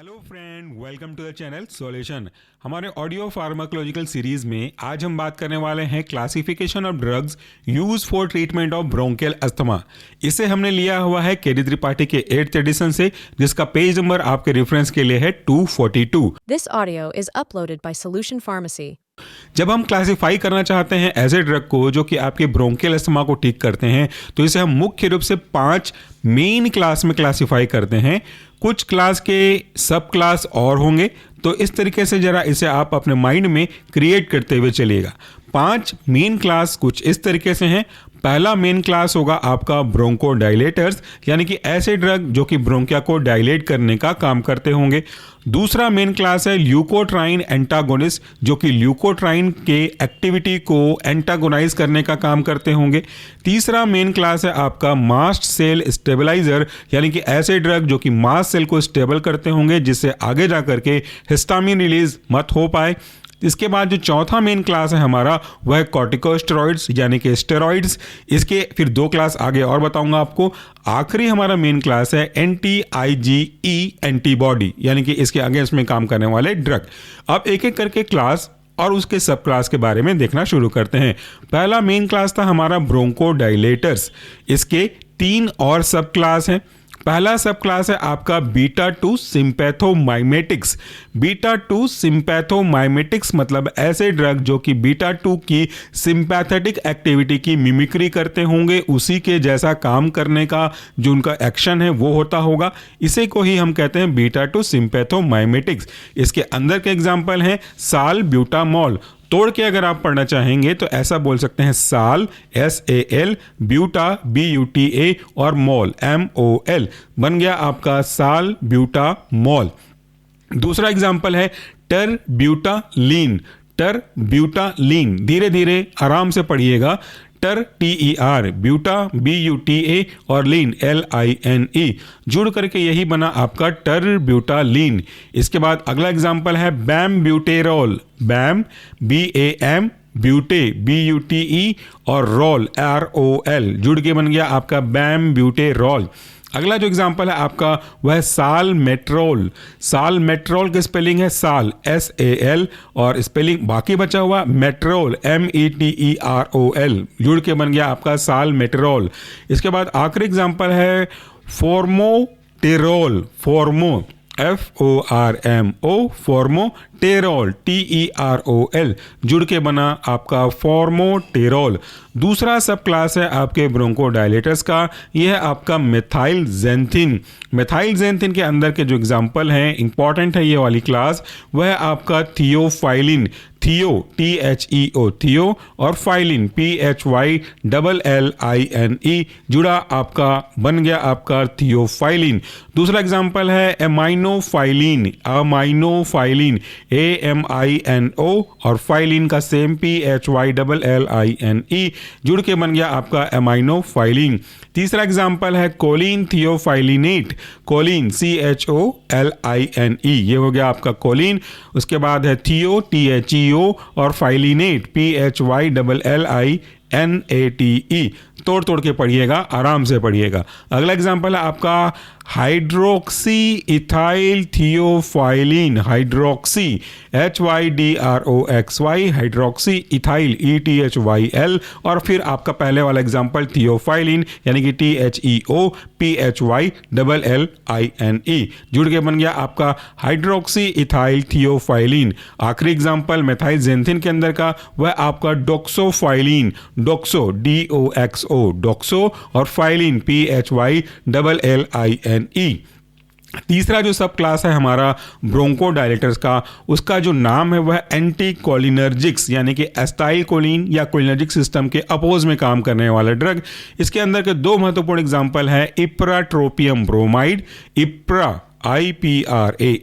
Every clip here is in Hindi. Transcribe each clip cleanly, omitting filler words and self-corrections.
Hello friend, welcome to the channel solution. हमारे ऑडियो फार्माकोलॉजिकल सीरीज में आज हम बात करने वाले हैं classification of drugs use for treatment of bronchial asthma. इसे हमने लिया हुआ है के डी त्रिपाठी के 8th एडिशन से, जिसका पेज नंबर आपके रेफरेंस के लिए है 242। This audio is uploaded by Solution Pharmacy. जब हम क्लासिफाई करना चाहते हैं ऐसे ड्रग को जो कि आपके ब्रोंकियल अस्थमा को ठीक करते हैं, तो इसे हम मुख्य रूप से 5 मेन क्लास में क्लासिफाई करते हैं। कुछ क्लास के सब क्लास और होंगे, तो इस तरीके से जरा इसे आप अपने माइंड में क्रिएट करते हुए चलिएगा। 5 मेन क्लास कुछ इस तरीके से हैं। पहला मेन क्लास होगा आपका ब्रोंकोडाइलेटर्स, यानी कि ऐसे ड्रग जो कि ब्रोंकिया को डायलेट करने का काम करते होंगे। दूसरा मेन क्लास है ल्यूकोट्राइन एंटागोनिस्ट, जो कि ल्यूकोट्राइन के एक्टिविटी को एंटागोनाइज करने का काम करते होंगे। तीसरा मेन क्लास है आपका मास्ट सेल स्टेबलाइजर, यानी कि ऐसे ड्रग जो कि मास्ट सेल को स्टेबल करते होंगे, जिससे आगे जा करके हिस्टामिन रिलीज मत हो पाए। इसके बाद जो चौथा मेन क्लास है हमारा, वह है कॉर्टिकोस्टेरॉइड्स, यानी कि स्टेरॉइड्स। इसके फिर 2 क्लास आगे और बताऊंगा आपको। आखिरी हमारा मेन क्लास है एंटी IgE एंटीबॉडी, यानी कि इसके अगेंस्ट में काम करने वाले ड्रग। अब एक एक करके क्लास और उसके सब क्लास के बारे में देखना शुरू करते हैं। पहला मेन क्लास था हमारा ब्रोंकोडाइलेटर्स। इसके 3 और सब क्लास हैं। पहला सब क्लास है आपका बीटा 2 सिंपैथोमाइमेटिक्स। बीटा 2 सिंपैथोमाइमेटिक्स मतलब ऐसे ड्रग जो कि बीटा 2 की सिंपैथेटिक एक्टिविटी की मिमिक्री करते होंगे, उसी के जैसा काम करने का जो उनका एक्शन है वो होता होगा। इसे को ही हम कहते हैं बीटा 2 सिंपैथोमाइमेटिक्स। इसके अंदर के एग्जाम्पल हैं सालब्यूटामॉल। तोड़ के अगर आप पढ़ना चाहेंगे तो ऐसा बोल सकते हैं साल SAL, ब्यूटा BUTA और मॉल MOL। बन गया आपका साल ब्यूटा मॉल। दूसरा एग्जाम्पल है टरब्यूटालीन। टरब्यूटालीन, धीरे धीरे आराम से पढ़िएगा। TER, ब्यूटा BUTA और लीन LINE, जुड़ करके यही बना आपका टरब्यूटालीन। इसके बाद अगला एग्जांपल है बैम्ब्यूटेरॉल। बैम BAM, ब्यूटे BUTE और रोल ROL, जुड़ के बन गया आपका बैम्ब्यूटेरॉल। अगला जो एग्जांपल है आपका वह है सालमेट्रोल। सालमेट्रोल की स्पेलिंग है साल SAL और स्पेलिंग बाकी बचा हुआ मेट्रोल METEROL, जुड़ के बन गया आपका सालमेट्रोल। इसके बाद आखिरी एग्जांपल है फोर्मोटेरोल। फोर्मो FORMO, फोर्मोटेरोल TEROL, जुड़ के बना आपका फोर्मोटेरोल। दूसरा सब क्लास है आपके ब्रोंकोडाइलेटर्स का, यह है आपका मेथाइलजेंथिन। मेथाइलजेंथिन के अंदर के जो एग्जांपल हैं, इंपॉर्टेंट है ये वाली क्लास, वह है आपका थियोफाइलिन। थियो THEO, थियो और फाइलिन PHYLLINE, जुड़ा आपका बन गया आपका थियोफाइलिन। दूसरा एग्जांपल है एमाइनोफाइलिन। अमाइनोफाइलिन AMINO और फाइलिन का सेम PHYLLINE, जुड़ के बन गया आपका एमाइनोफाइलिन। तीसरा एग्जांपल है कोलिन थियोफाइलिनेट। कोलिन CHOLINE, ये हो गया आपका कोलिन। उसके बाद है थियो THEO और फाइलिनेट PHYLLINATE। तोड़ तोड़ के पढ़िएगा, आराम से पढ़िएगा। अगला एग्जांपल है आपका hydroxy ethyl theophylline. Hydroxy HYDROXY, hydroxy ethyl ETHYL और फिर आपका पहले वाला एग्जांपल थियोफाइलिन, यानी कि THEO PHYLLINE, जुड़ के बन गया आपका हाइड्रोक्सी इथाइल थियोफाइलिन। आखिरी एग्जांपल मेथाइलजेंथिन के अंदर का वह आपका डोक्सोफाइलिन। डोक्सो DOXO, डोक्सो और फाइलिन PHYLLINE। तीसरा जो सब क्लास है हमारा ब्रोंकोडाइलेटर्स का, उसका जो नाम है वह एंटीकोलिनर्जिक्स, यानी कि एस्टाइलकोलिन या कोलिनर्जिक सिस्टम के अपोज में काम करने वाला ड्रग। इसके अंदर के 2 महत्वपूर्ण एग्जांपल है ipratropium bromide. IPRA,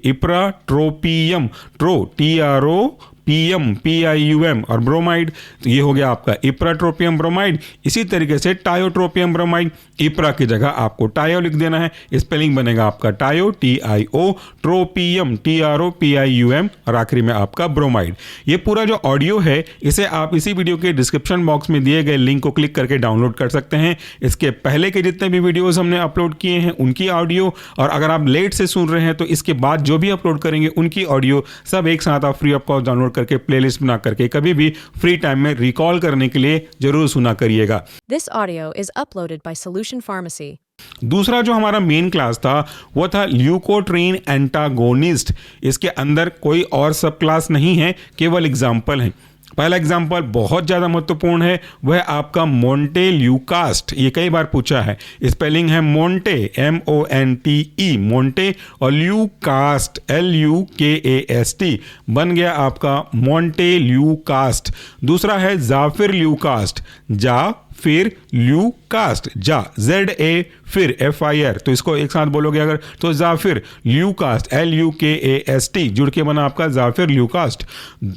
ipratropium, TRO PM PIUM और ब्रोमाइड, तो ये हो गया आपका इप्राट्रोपियम ब्रोमाइड। इसी तरीके से टायोट्रोपियम ब्रोमाइड, इप्रा की जगह आपको टायो लिख देना है, स्पेलिंग बनेगा आपका टायो TIO, ट्रोपियम TROPIUM और आखिरी में आपका ब्रोमाइड। ये पूरा जो ऑडियो है इसे आप इसी वीडियो के डिस्क्रिप्शन बॉक्स में दिए गए लिंक को क्लिक करके डाउनलोड कर सकते हैं। इसके पहले के जितने भी वीडियोस हमने अपलोड किए हैं उनकी ऑडियो, और अगर आप लेट से सुन रहे हैं तो इसके बाद जो भी अपलोड करेंगे उनकी ऑडियो सब एक साथ आप फ्री ऑफ कॉस्ट डाउनलोड करके प्लेलिस्ट बना करके कभी भी फ्री टाइम में रिकॉल करने के लिए जरूर सुना करिएगा। This audio is uploaded by Solution Pharmacy. दूसरा जो हमारा मेन क्लास था वो था ल्यूकोट्रीन एंटागोनिस्ट। इसके अंदर कोई और सब क्लास नहीं है, केवल एग्जाम्पल है। पहला एग्जाम्पल बहुत ज़्यादा महत्वपूर्ण है, वह आपका मोंटेल्यूकास्ट। ये कई बार पूछा है, स्पेलिंग है मोंटे MONTE मोंटे और ल्यूकास्ट LUKAST, बन गया आपका मोंटेल्यूकास्ट। दूसरा है जाफिर ल्यूकास्ट, जा फिर ल्यूकास्ट, जा ZA फिर FIR, तो इसको एक साथ बोलोगे अगर तो जाफिर ल्यूकास्ट LUKAST जुड़ के बना आपका जाफिर ल्यूकास्ट।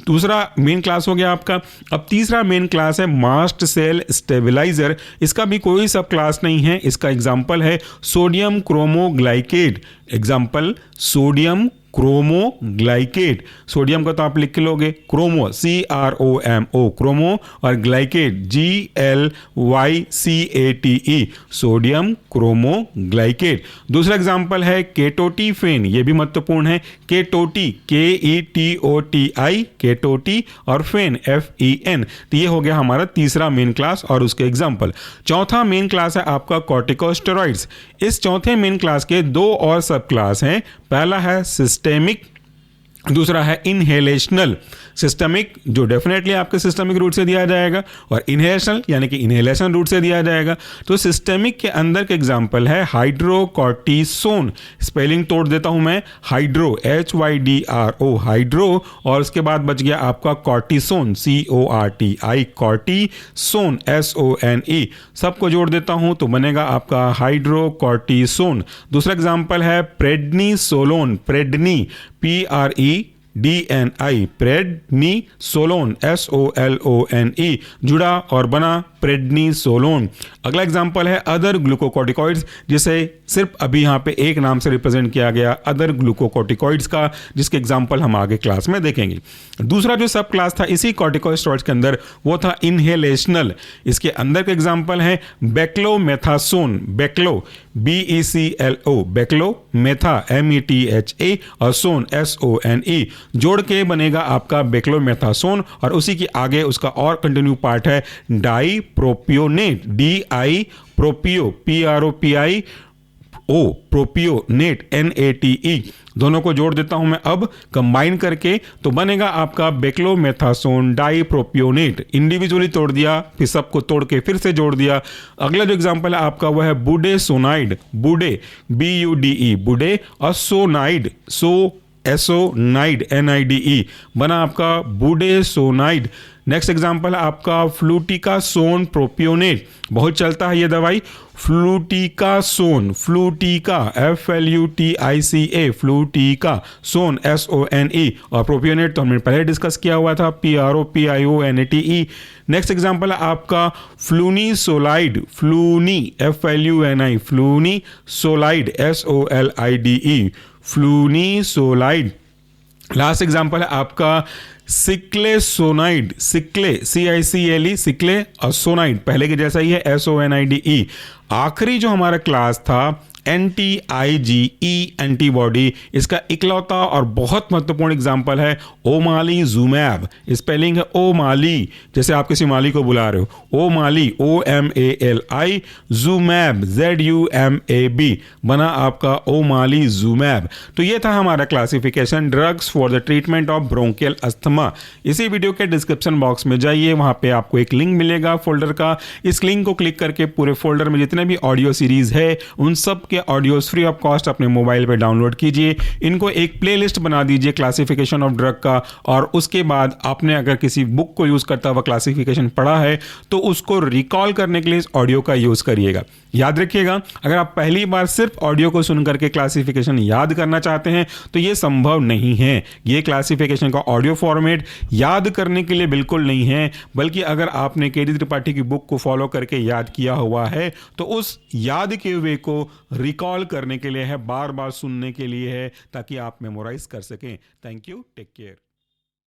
दूसरा मेन क्लास हो गया आपका। अब तीसरा मेन क्लास है मास्ट सेल स्टेबलाइजर। इसका भी कोई सब क्लास नहीं है, इसका एग्जाम्पल है sodium cromoglycate. Example sodium cromoglycate, sodium का तो आप लिख के लोगे क्रोमो CROMO क्रोमो और ग्लाइकेट GLYCATE सोडियम क्रोमोग्लाइकेट। दूसरा एग्जांपल है केटोटीफेन, ये भी महत्वपूर्ण है, केटोटी KETOTI केटोटी और फेन FEN। तो ये हो गया हमारा तीसरा मेन क्लास और उसके एग्जाम्पल। चौथा मेन क्लास है आपका कॉर्टिकोस्टेरॉइड्स। इस चौथे मेन क्लास के दो और सब क्लास हैं। पहला है सिस्टेमिक, दूसरा है इनहेलेशनल। सिस्टमिक जो डेफिनेटली आपके सिस्टमिक रूट से दिया जाएगा और इनहेलेशनल यानी कि इनहेलेशन रूट से दिया जाएगा। तो सिस्टमिक के अंदर के एग्जांपल है हाइड्रोकॉर्टिसोन, स्पेलिंग तोड़ देता हूं मैं, हाइड्रो HYDRO हाइड्रो, और उसके बाद बच गया आपका कॉर्टिसोन CORTI कॉर्टिसोन SONE, सबको जोड़ देता हूं तो बनेगा आपका हाइड्रोकॉर्टिसोन। दूसरा एग्जांपल है प्रेडनिसोलोन, प्रेडनी PREDNI प्रेडनिसोलोन SOLONE जुड़ा और बना प्रेडनिसोलोन। अगला एग्जांपल है अदर ग्लूकोकॉर्टिकॉइड्स, जिसे सिर्फ अभी यहाँ पे एक नाम से रिप्रेजेंट किया गया अदर ग्लूकोकॉर्टिकॉइड्स का, जिसके एग्जांपल हम आगे क्लास में देखेंगे। दूसरा जो सब क्लास था इसी कॉर्टिकोस्टेरॉइड्स के अंदर वो था इनहेलेशनल। इसके अंदर के एग्जांपल हैं बेक्लोमेथासोन, बेक्लो BECLO बेक्लो, मेथा METHA और सोन SONE, जोड़ के बनेगा आपका बेक्लोमेथासोन। और उसी के आगे उसका और कंटिन्यू पार्ट है dipropionate, DI propio PROPIO propionate NATE, दोनों को जोड़ देता हूं मैं अब कंबाइन करके, तो बनेगा आपका बेक्लोमेथासोन डाइप्रोपियोनेट। इंडिविजुअली तोड़ दिया फिर सबको तोड़ के फिर से जोड़ दिया। अगला जो एग्जांपल है आपका वह है बुडेसोनाइड, बुडे BUDE बुडे और सोनाइड SONIDE NIDE बना आपका बुडेसोनाइड। नेक्स्ट एग्जांपल है आपका फ्लूटिकासोन प्रोपियोनेट, बहुत चलता है ये दवाई, फ्लूटिकासोन, फ्लूटिका FLUTICA फ्लूटिका, सोन SONE और प्रोपियोनेट तो हमने पहले डिस्कस किया हुआ था PROPIONATE। नेक्स्ट एग्जांपल है आपका फ्लूनीसोलाइड, फ्लूनी FLUNI फ्लूनीसोलाइड SOLIDE फ्लूनीसोलाइड। लास्ट एग्जांपल है आपका सिक्लेसोनाइड, सिक्ले CICLE सिक्ले और सोनाइड पहले के जैसा ही है SONIDE। आखिरी जो हमारा क्लास था anti-IgE एंटीबॉडी, इसका इकलौता और बहुत महत्वपूर्ण एग्जाम्पल है ओमालीजुमैब। स्पेलिंग है ओमाली, जैसे आप किसी माली को बुला रहे हो, ओमाली OMALI, जुमैब ZUMAB बना आपका ओमालीजुमैब। तो ये था हमारा classification drugs for the treatment of bronchial asthma. इसी वीडियो के डिस्क्रिप्शन बॉक्स में जाइए, वहां पे आपको एक लिंक मिलेगा फोल्डर का। इस लिंक को क्लिक करके पूरे फोल्डर में जितने भी ऑडियो सीरीज है उन सब के के ऑडियोज फ्री ऑफ कॉस्ट अपने मोबाइल पे डाउनलोड कीजिए, इनको एक प्लेलिस्ट बना दीजिए क्लासिफिकेशन ऑफ ड्रग का, और उसके बाद आपने अगर किसी बुक को यूज़ करता हुआ क्लासिफिकेशन पढ़ा है तो उसको रिकॉल करने के लिए इस ऑडियो का यूज़ करिएगा। याद रखिएगा, अगर आप पहली बार सिर्फ ऑडियो को सुन करके क्लासिफिकेशन याद करना चाहते हैं तो ये संभव नहीं है। ये क्लासिफिकेशन का ऑडियो फॉर्मेट याद करने के लिए बिल्कुल नहीं है, बल्कि अगर आपने के डी त्रिपाठी की बुक को फॉलो करके याद किया हुआ है तो उस याद किए हुए को रिकॉल करने के लिए है, बार बार सुनने के लिए है, ताकि आप मेमोराइज कर सकें। Thank you, take care.